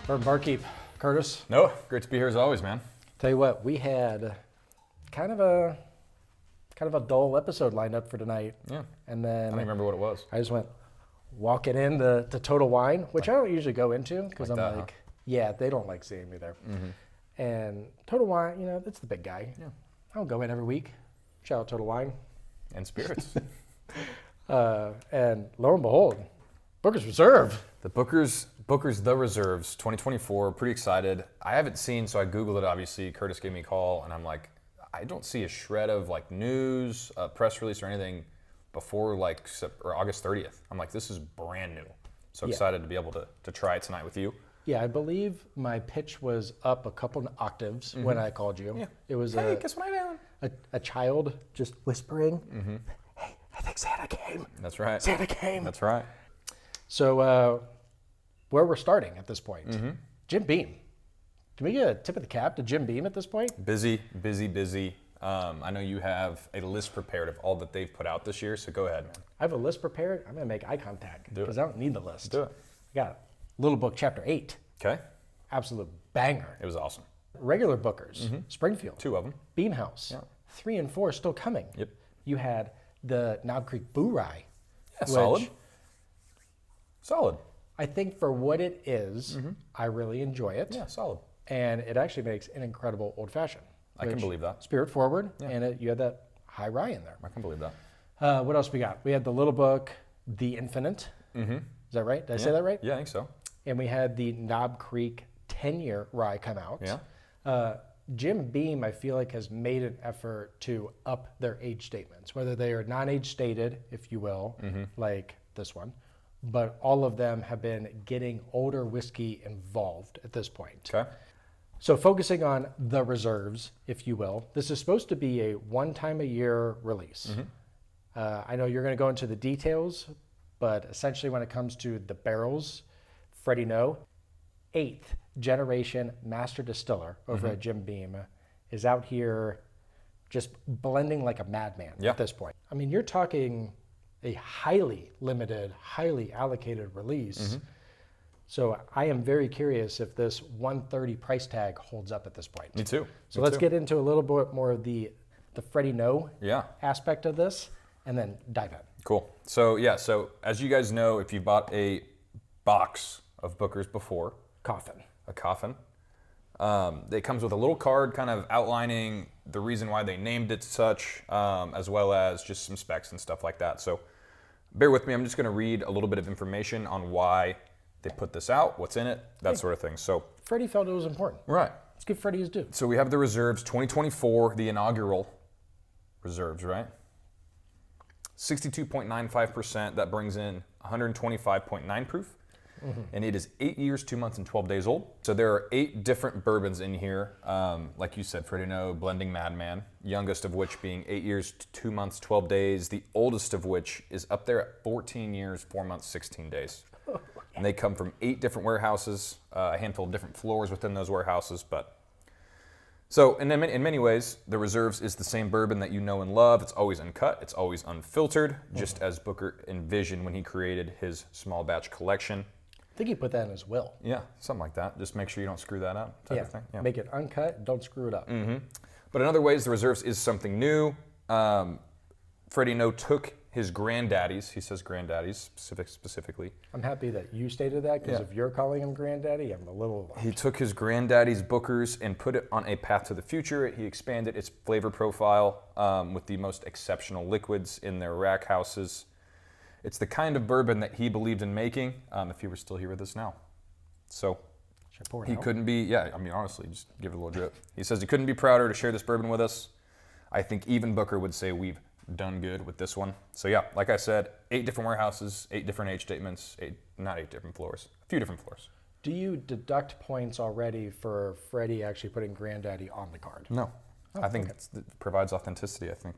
Bourbonbarkeep, Curtis. No, great to be here as always, man. Tell you what, we had kind of a dull episode lined up for tonight. Yeah. And I then don't even remember what it was. I just went walking in to Total Wine, which I don't usually go into because Like I'm that, like, yeah, they don't like seeing me there. Mm-hmm. And Total Wine, you know, that's the big guy. Yeah. I don't go in every week. Shout out Total Wine. And spirits. And lo and behold, Booker's Reserve. The Booker's The Reserves 2024. Pretty excited. I haven't seen, so I Googled it, obviously. Curtis gave me a call, and I'm like, I don't see a shred of like news, press release, or anything before like August 30th. I'm like, this is brand new. So excited to be able to try it tonight with you. Yeah, I believe my pitch was up a couple of octaves when I called you. Yeah. It was Hey, guess what I'm doing? a child just whispering, hey, I think Santa came. That's right. Santa came. That's right. So where we're starting at this point, Jim Beam. Can we get a tip of the cap to Jim Beam at this point? Busy. I know you have a list prepared of all that they've put out this year, so go ahead, man. I have a list prepared. I'm going to make eye contact because I don't need the list. Do it. I got Little Book Chapter 8. Okay. Absolute banger. It was awesome. Regular Bookers, Springfield. 2 of them. Beam House. Yeah. 3 and 4 still coming. Yep. You had the Knob Creek Boo Rye. Yeah, solid. Solid. I think for what it is, I really enjoy it. Yeah, solid. And it actually makes an incredible old fashioned. I can believe that. Spirit forward, and you had that high rye in there. I can believe that. What else we got? We had the Little Book, The Infinite. Is that right? Did I say that right? Yeah, I think so. And we had the Knob Creek 10-year rye come out. Yeah. Jim Beam, I feel like, has made an effort to up their age statements, whether they are non-age stated, if you will, like this one, but all of them have been getting older whiskey involved at this point. Okay. So focusing on the reserves, if you will, this is supposed to be a one-time-a-year release. I know you're going to go into the details, but essentially when it comes to the barrels, Freddie No, 8th generation master distiller over at Jim Beam, is out here just blending like a madman at this point. I mean, you're talking a highly limited, highly allocated release. So I am very curious if this $130 price tag holds up at this point. Me too. So let's get into a little bit more of the Freddie No aspect of this, and then dive in. Cool. So yeah, so as you guys know, if you bought a box of Booker's before, a coffin, it comes with a little card kind of outlining the reason why they named it such, as well as just some specs and stuff like that. So bear with me, I'm just gonna read a little bit of information on why they put this out, what's in it, that sort of thing. So Freddie felt it was important. Right. Let's give Freddie his due. So we have the reserves 2024, the inaugural reserves, right? 62.95%, that brings in 125.9 proof. And it is 8 years, 2 months, and 12 days old. So there are 8 different bourbons in here. Like you said, Freddie No, Blending Madman, youngest of which being 8 years, 2 months, 12 days. The oldest of which is up there at 14 years, 4 months, 16 days. And they come from 8 different warehouses, a handful of different floors within those warehouses. So in many ways, the Reserves is the same bourbon that you know and love. It's always uncut, it's always unfiltered, just as Booker envisioned when he created his small batch collection. I think he put that in his will. Yeah, something like that. Just make sure you don't screw that up type of thing. Yeah. Make it uncut, don't screw it up. But in other ways, the Reserves is something new. Freddie No took his granddaddies, he says granddaddies specifically. I'm happy that you stated that, because if you're calling him granddaddy, I'm a little... He took his granddaddy's Bookers and put it on a path to the future. He expanded its flavor profile with the most exceptional liquids in their rack houses. It's the kind of bourbon that he believed in making if he were still here with us now. So he couldn't be, honestly, just give it a little drip. He says he couldn't be prouder to share this bourbon with us. I think even Booker would say we've done good with this one. So yeah, like I said, 8 different warehouses, 8 different age statements, not 8 different floors, a few different floors. Do you deduct points already for Freddie actually putting granddaddy on the card? No. I think it provides authenticity, I think.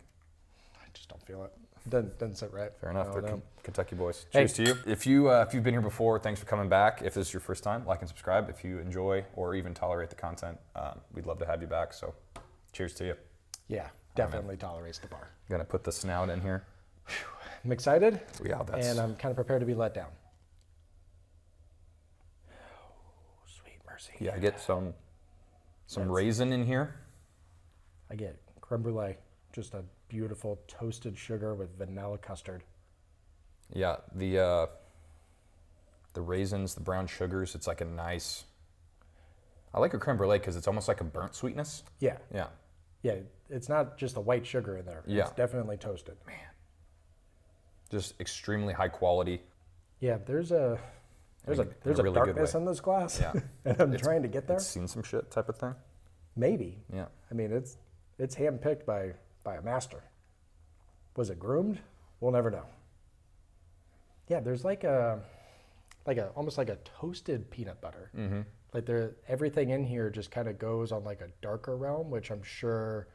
I just don't feel it. Doesn't sit right. Fair enough. They're Kentucky boys. Hey. Cheers to you. If you've been here before, thanks for coming back. If this is your first time, like and subscribe. If you enjoy or even tolerate the content, we'd love to have you back. So cheers to you. Yeah, definitely tolerates the bar. Gonna put the snout in here. I'm excited, Yeah, that's... and I'm kind of prepared to be let down. Oh, sweet mercy. Yeah, I get some raisin in here. I get creme brulee, just a beautiful toasted sugar with vanilla custard. Yeah, the raisins, the brown sugars, it's like a nice, I like a creme brulee because it's almost like a burnt sweetness. Yeah. Yeah. Yeah, it's not just a white sugar in there. Yeah. It's definitely toasted. Man. Just extremely high quality. Yeah, there's a really good darkness way. in this glass. Yeah. And I'm trying to get there. It's seen some shit type of thing. Maybe. Yeah. I mean, it's handpicked by a master. Was it groomed? We'll never know. Yeah, there's like a almost like a toasted peanut butter. Mm-hmm. Like everything in here just kind of goes on like a darker realm, which I'm sure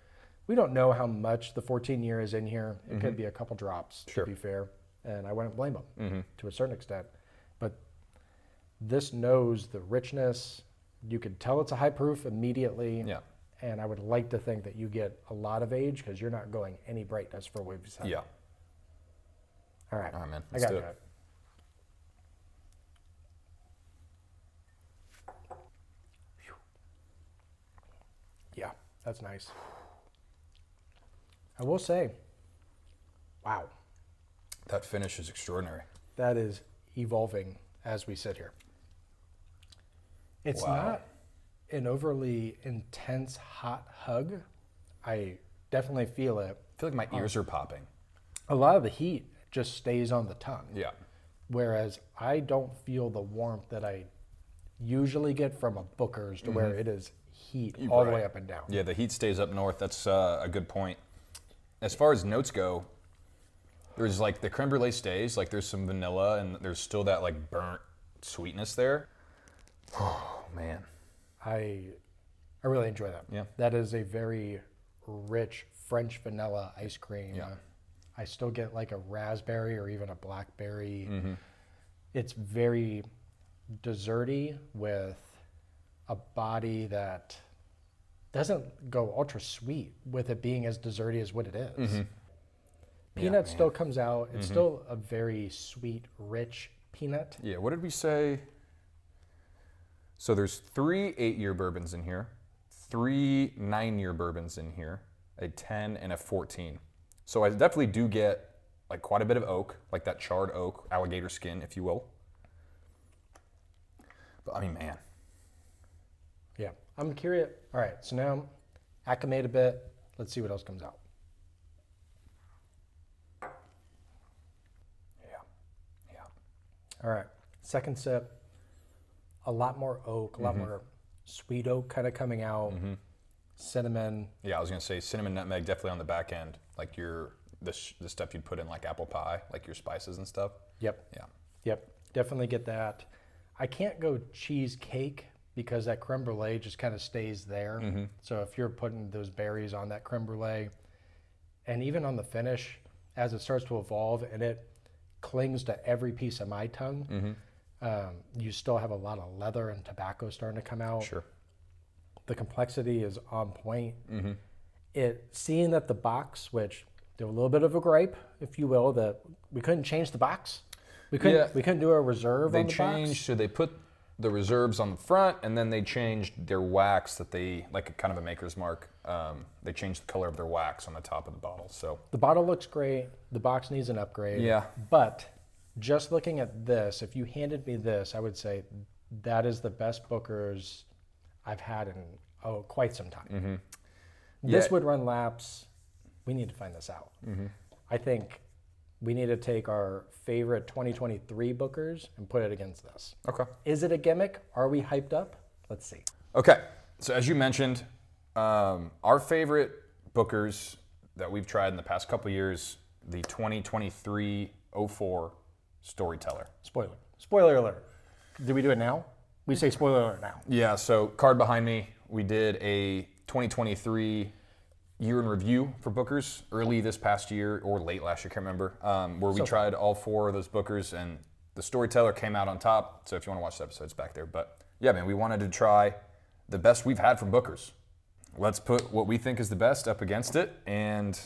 we don't know how much the 14 year is in here. It could be a couple drops, Sure. to be fair, and I wouldn't blame them to a certain extent. But this knows the richness. You could tell it's a high proof immediately. Yeah. And I would like to think that you get a lot of age because you're not going any brightness for what we've said. Yeah. All right. All right, man. I Let's got do it. it. Yeah, that's nice. I will say, wow, That finish is extraordinary. that is evolving as we sit here. It's Wow. not an overly intense hot hug. I definitely feel it. I feel like my ears are popping. A lot of the heat just stays on the tongue. Yeah. Whereas I don't feel the warmth that I usually get from a Booker's to where it is heat all the way up and down. Yeah, the heat stays up north. That's a good point. As far as notes go, there's like the creme brulee stays, like there's some vanilla and there's still that like burnt sweetness there. Oh, man. I really enjoy that. Yeah. That is a very rich French vanilla ice cream. Yeah. I still get like a raspberry or even a blackberry. It's very desserty with a body that doesn't go ultra sweet with it being as desserty as what it is. Peanut still comes out. It's still a very sweet, rich peanut. Yeah, what did we say? So there's 3 8-year bourbons in here, 3 9-year bourbons in here, a 10 and a 14. So I definitely do get like quite a bit of oak, like that charred oak, alligator skin, if you will. But I mean, man. Yeah, I'm curious. All right, so now acclimate a bit. Let's see what else comes out. Yeah. All right, second sip. A lot more oak, a lot more sweet oak kind of coming out. Cinnamon. Yeah, I was gonna say cinnamon, nutmeg, definitely on the back end, like the stuff you'd put in like apple pie, like your spices and stuff. Yep. Yeah. Yep, definitely get that. I can't go cheesecake because that creme brulee just kind of stays there. So if you're putting those berries on that creme brulee, and even on the finish, as it starts to evolve and it clings to every piece of my tongue, you still have a lot of leather and tobacco starting to come out. Sure. The complexity is on point. Seeing that the box, which there was a little bit of a gripe, if you will, that we couldn't change the box. We couldn't do a reserve They on the changed, box. so they put the reserves on the front, and then they changed their wax that they, like a kind of a maker's mark, they changed the color of their wax on the top of the bottle, so. The bottle looks great. The box needs an upgrade. Yeah. But just looking at this, if you handed me this, I would say that is the best Booker's I've had in quite some time. This Yeah. would run laps. We need to find this out. I think we need to take our favorite 2023 Bookers and put it against this. Okay. Is it a gimmick? Are we hyped up? Let's see. Okay, so as you mentioned, our favorite Bookers that we've tried in the past couple years, the 2023-04 Storyteller. Spoiler alert. Did we do it now? We say spoiler alert now. Yeah, so card behind me, we did a 2023 year in review for Bookers early this past year or late last year, can't remember, where we tried all 4 of those Bookers and the Storyteller came out on top. So if you want to watch the episode, it's back there. But yeah, man, we wanted to try the best we've had from Bookers. Let's put what we think is the best up against it. And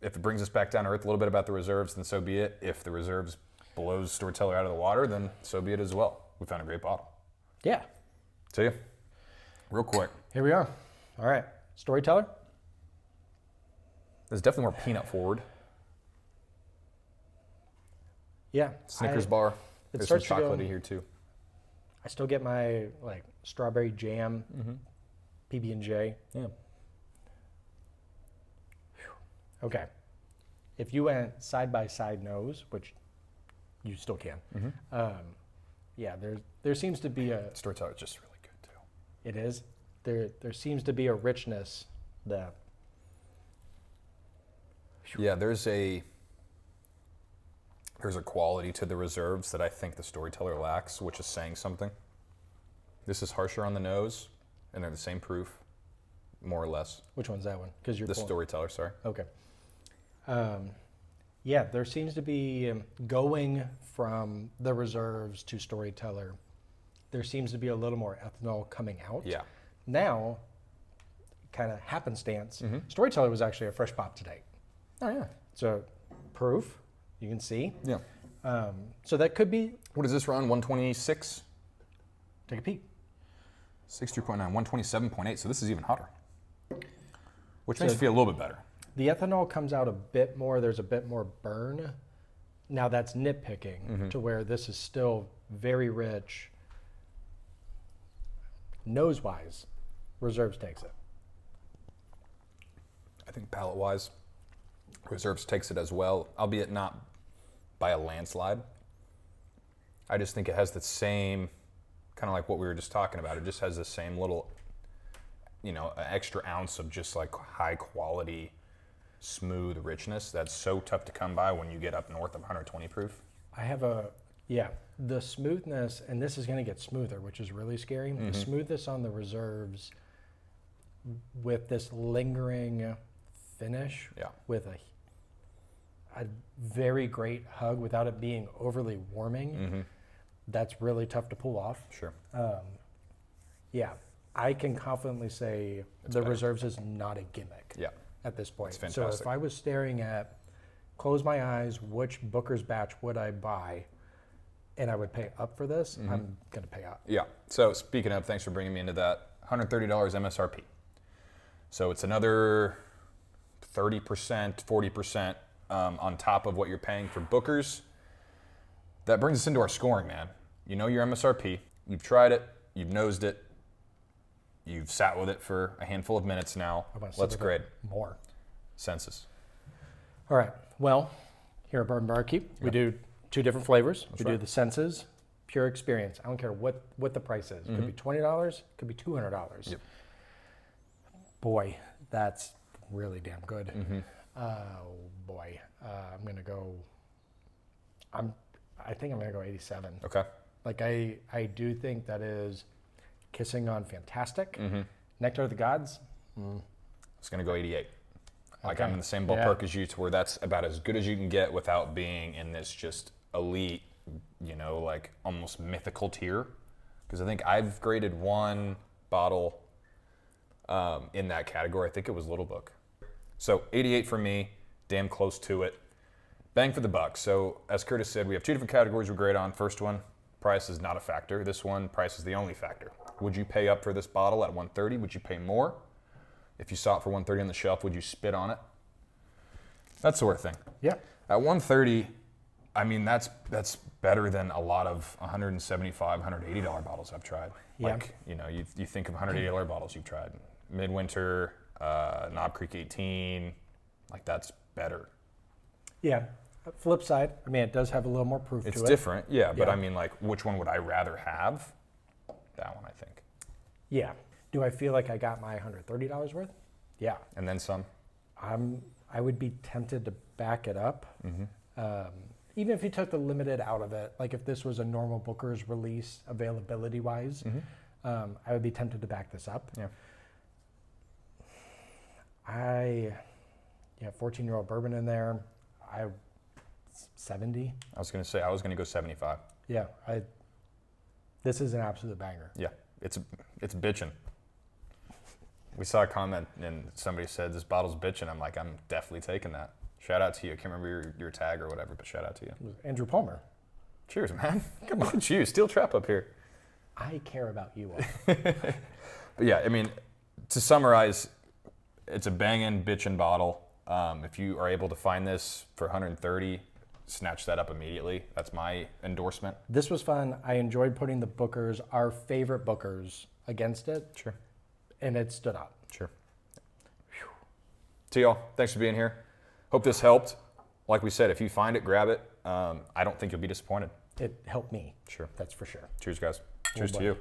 if it brings us back down to earth a little bit about the reserves, then so be it. If the reserves blows Storyteller out of the water, then so be it as well. We found a great bottle. Yeah. See ya. Real quick. Here we are. All right. Storyteller. There's definitely more peanut forward. Yeah. Snickers bar. There's some chocolatey here too. I still get my like strawberry jam, PB&J. Yeah. Okay. If you went side by side nose, which you still can, yeah, there seems to be a. Storyteller's just really good too. It is. There seems to be a richness that. Yeah, there's a quality to the reserves that I think the Storyteller lacks, which is saying something. This is harsher on the nose, and they're the same proof, more or less. Which one's that one? Because you're The Storyteller, sorry. Okay. Yeah, there seems to be going from the reserves to Storyteller. There seems to be a little more ethanol coming out. Yeah. Now, kind of happenstance, Storyteller was actually a fresh pop today. Oh yeah. So, proof, you can see. Yeah. So that could be. What does this run? 126? Take a peek. 63.9, 127.8. So this is even hotter, which makes it feel a little bit better. The ethanol comes out a bit more. There's a bit more burn. Now that's nitpicking to where this is still very rich. Nose-wise, Reserves takes it. I think palate-wise, Reserves takes it as well, albeit not by a landslide. I just think it has the same, kind of like what we were just talking about. It just has the same little, extra ounce of just like high quality, smooth richness that's so tough to come by when you get up north of 120 proof. The smoothness, and this is going to get smoother, which is really scary. The smoothness on the Reserves with this lingering finish with a very great hug without it being overly warming. That's really tough to pull off. Sure. I can confidently say the better. Reserves is not a gimmick at this point. It's fantastic. So if I was staring at, close my eyes, which Booker's batch would I buy, and I would pay up for this, I'm going to pay up. Yeah. So speaking of, thanks for bringing me into that, $130 MSRP. So it's another 30%, 40% on top of what you're paying for Booker's. That brings us into our scoring, man. You know your MSRP. You've tried it. You've nosed it. You've sat with it for a handful of minutes now. Let's grade. More. Senses. All right. Well, here at Bourbon Barkeep, we do two different flavors. We do the Senses, Pure Experience. I don't care what the price is. It could be $20. It could be $200. Yep. Boy, that's really damn good. Oh boy, I'm gonna go. I think I'm gonna go 87. Okay. Like I do think that is kissing on fantastic. Nectar of the Gods. I was gonna go 88. Like Okay. I'm in the same ballpark as you, to where that's about as good as you can get without being in this just elite, like almost mythical tier. Because I think I've graded one bottle in that category. I think it was Little Book. So 88 for me, damn close to it. Bang for the buck. So as Curtis said, we have two different categories we grade on. First one, price is not a factor. This one, price is the only factor. Would you pay up for this bottle at 130? Would you pay more? If you saw it for 130 on the shelf, would you spit on it? That sort of thing. Yeah. At 130, I mean, that's better than a lot of $175, $180 bottles I've tried. Yeah. Like, you think of $180 bottles you've tried. Midwinter, Knob Creek 18, like that's better. Yeah. Flip side, I mean, it does have a little more proof to it. It's different, but Yeah. I mean, like, which one would I rather have? That one, I think. Yeah. Do I feel like I got my $130 worth? Yeah. And then some. I would be tempted to back it up. Even if you took the limited out of it, like if this was a normal Booker's release availability wise, I would be tempted to back this up. Yeah. 14-year-old bourbon in there. 70. I was going to say, I was going to go 75. Yeah. This is an absolute banger. Yeah. It's bitchin'. We saw a comment and somebody said, this bottle's bitchin'. I'm like, I'm definitely taking that. Shout out to you. I can't remember your tag or whatever, but shout out to you. It was Andrew Palmer. Cheers, man. Come on, you. Steel trap up here. I care about you all. But yeah, I mean, to summarize, it's a banging bitchin' bottle. If you are able to find this for 130, snatch that up immediately. That's my endorsement. This was fun. I enjoyed putting the Bookers, our favorite Bookers, against it. Sure. And it stood out. Sure. Whew. To y'all, thanks for being here. Hope this helped. Like we said, if you find it, grab it. I don't think you'll be disappointed. It helped me. Sure. That's for sure. Cheers, guys. Cheers to you.